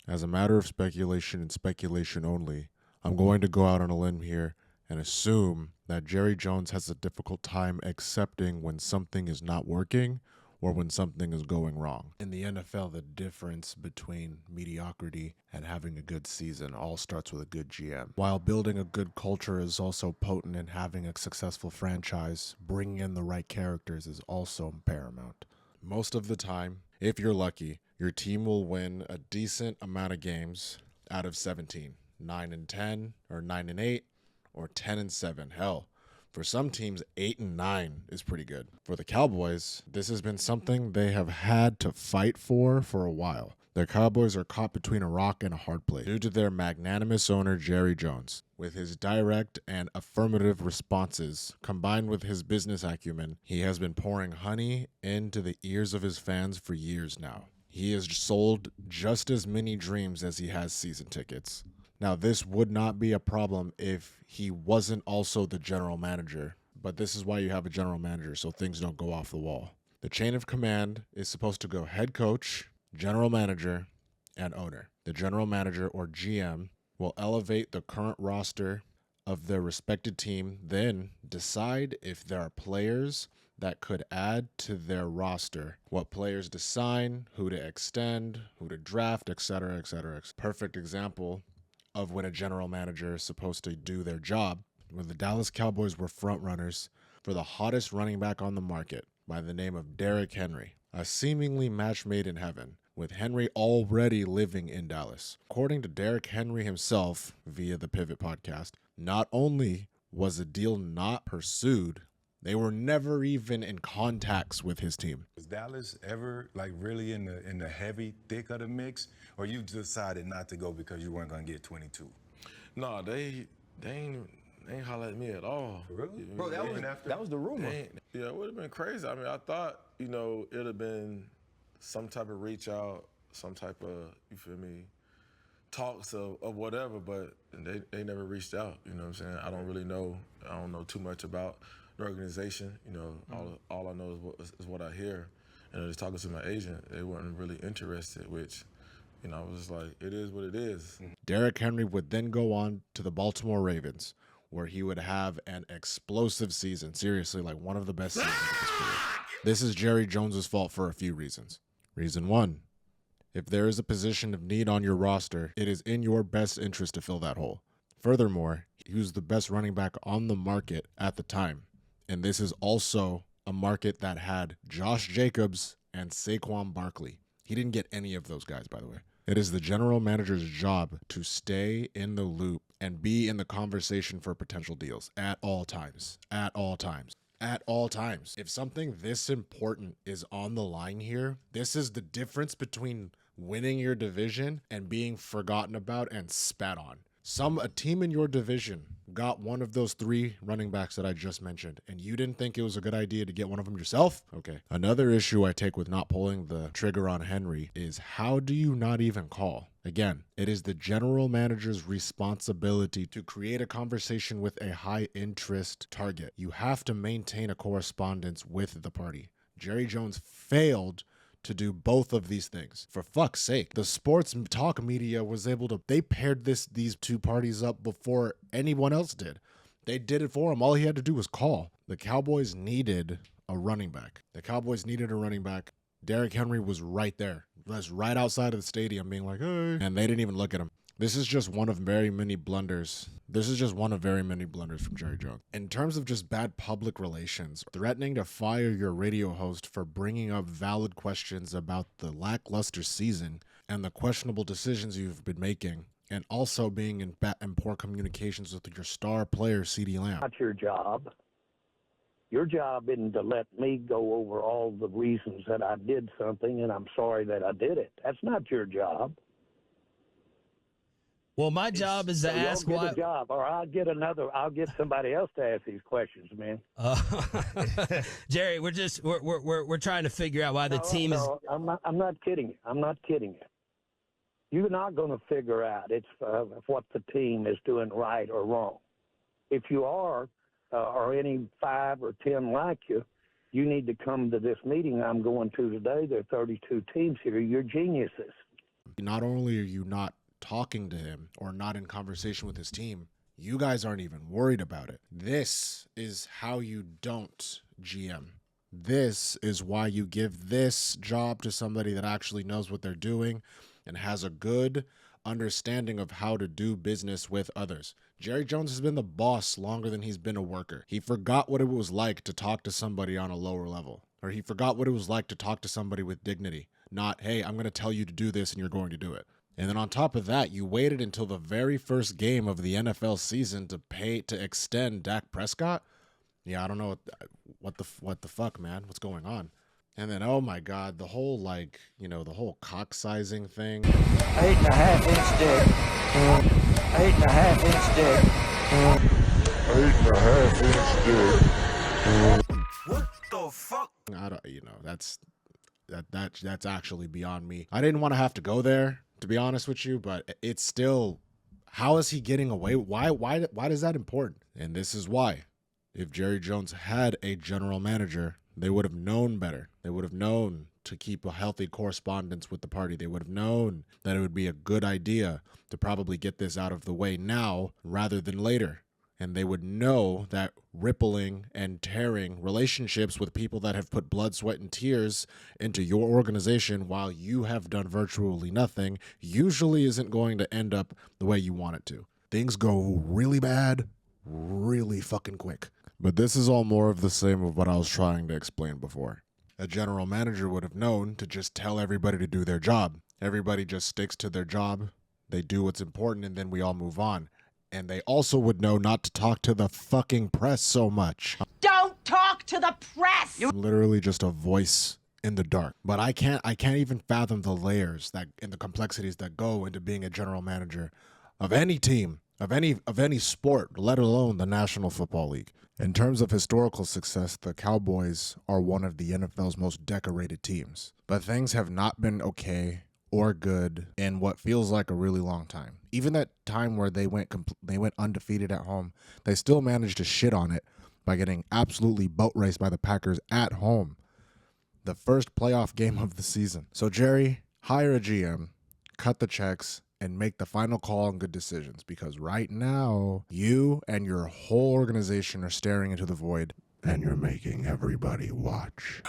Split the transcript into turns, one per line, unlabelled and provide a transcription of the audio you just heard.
As a matter of speculation and speculation only, I'm going to go out on a limb here and assume that Jerry Jones has a difficult time accepting when something is not working or when something is going wrong. In the NFL, the difference between mediocrity and having a good season all starts with a good GM. While building a good culture is also potent in having a successful franchise, bringing in the right characters is also paramount. Most of the time, if you're lucky, your team will win a decent amount of games out of 17. 9-10 or 9-8 or 10-7. Hell, for some teams, 8-9 is pretty good. For the Cowboys, this has been something they have had to fight for a while. The Cowboys are caught between a rock and a hard place due to their magnanimous owner, Jerry Jones. With his direct and affirmative responses, combined with his business acumen, he has been pouring honey into the ears of his fans for years now. He has sold just as many dreams as he has season tickets. Now, this would not be a problem if he wasn't also the general manager, but this is why you have a general manager, so things don't go off the wall. The chain of command is supposed to go head coach, general manager, and owner. The general manager, or GM, will elevate the current roster of their respected team, then decide if there are players that could add to their roster, what players to sign, who to extend, who to draft, etc., etc. Perfect example of when a general manager is supposed to do their job. When the Dallas Cowboys were front runners for the hottest running back on the market by the name of Derrick Henry, a seemingly match made in heaven, with Henry already living in Dallas. According to Derrick Henry himself via the Pivot podcast, not only was the deal not pursued, they were never even in contacts with his team.
Was Dallas ever like really in the heavy thick of the mix, or you decided not to go because you weren't gonna get 22?
No, they ain't holler at me at all.
Really?
Bro, that was the rumor.
Yeah, it would have been crazy. I mean, I thought, it'd have been some type of reach out, some type of, you feel me, talks of whatever, but they never reached out, you know what I'm saying? I don't know too much about the organization, all I know is what I hear. And just talking to my agent, they weren't really interested, which, I was like, it is what it is.
Derrick Henry would then go on to the Baltimore Ravens, where he would have an explosive season. Seriously, like one of the best seasons of his career. This is Jerry Jones's fault for a few reasons. Reason one, if there is a position of need on your roster, it is in your best interest to fill that hole. Furthermore, he was the best running back on the market at the time. And this is also a market that had Josh Jacobs and Saquon Barkley. He didn't get any of those guys, by the way. It is the general manager's job to stay in the loop and be in the conversation for potential deals at all times. At all times. At all times. If something this important is on the line here, this is the difference between winning your division and being forgotten about and spat on. A team in your division got one of those three running backs that I just mentioned, and you didn't think it was a good idea to get one of them yourself? Okay. Another issue I take with not pulling the trigger on Henry is, how do you not even call? Again, it is the general manager's responsibility to create a conversation with a high interest target. You have to maintain a correspondence with the party. Jerry Jones failed to do both of these things. For fuck's sake, the sports talk media was able to, they paired these two parties up before anyone else did. They did it for him. All he had to do was call. The Cowboys needed a running back. Derrick Henry was right there. Was right outside of the stadium being like, hey. And they didn't even look at him. This is just one of very many blunders. From Jerry Jones. In terms of just bad public relations, threatening to fire your radio host for bringing up valid questions about the lackluster season and the questionable decisions you've been making, and also being in poor communications with your star player, CeeDee Lamb.
Not your job. Your job isn't to let me go over all the reasons that I did something and I'm sorry that I did it. That's not your job.
Well, my job is to ask
why.
why.
A job, or I'll get somebody else to ask these questions, man.
Jerry, we're trying to figure out why the team is.
I'm not kidding you. I'm not kidding you. You're not going to figure out what the team is doing right or wrong. If you are, or any 5 or 10 like you, you need to come to this meeting I'm going to today. There are 32 teams here. You're geniuses.
Not only are you not talking to him or not in conversation with his team, you guys aren't even worried about it. This is how you don't GM. This is why you give this job to somebody that actually knows what they're doing and has a good understanding of how to do business with others. Jerry Jones has been the boss longer than he's been a worker. He forgot what it was like to talk to somebody on a lower level, or he forgot what it was like to talk to somebody with dignity. Not, hey, I'm going to tell you to do this and you're going to do it. And then on top of that, you waited until the very first game of the NFL season to extend Dak Prescott. Yeah, I don't know what the fuck, man. What's going on? And then, oh my God, the whole the whole cock sizing thing.
8.5-inch dick. 8.5-inch dick. 8.5-inch dick.
What the fuck?
I don't, that's actually beyond me. I didn't want to have to go there, to be honest with you, but it's still, how is he getting away? Why is that important? And this is why. If Jerry Jones had a general manager, they would have known better. They would have known to keep a healthy correspondence with the party. They would have known that it would be a good idea to probably get this out of the way now rather than later. And they would know that rippling and tearing relationships with people that have put blood, sweat, and tears into your organization while you have done virtually nothing usually isn't going to end up the way you want it to. Things go really bad, really fucking quick. But this is all more of the same of what I was trying to explain before. A general manager would have known to just tell everybody to do their job. Everybody just sticks to their job. They do what's important, and then we all move on. And they also would know not to talk to the fucking press so much.
Don't talk to the press!
I'm literally just a voice in the dark. But I can't even fathom the layers that and the complexities that go into being a general manager of any team, of any sport, let alone the National Football League. In terms of historical success, the Cowboys are one of the NFL's most decorated teams. But things have not been okay or good in what feels like a really long time. Even that time where they went undefeated at home, they still managed to shit on it by getting absolutely boat raced by the Packers at home. The first playoff game of the season. So Jerry, hire a GM, cut the checks, and make the final call on good decisions, because right now you and your whole organization are staring into the void and you're making everybody watch.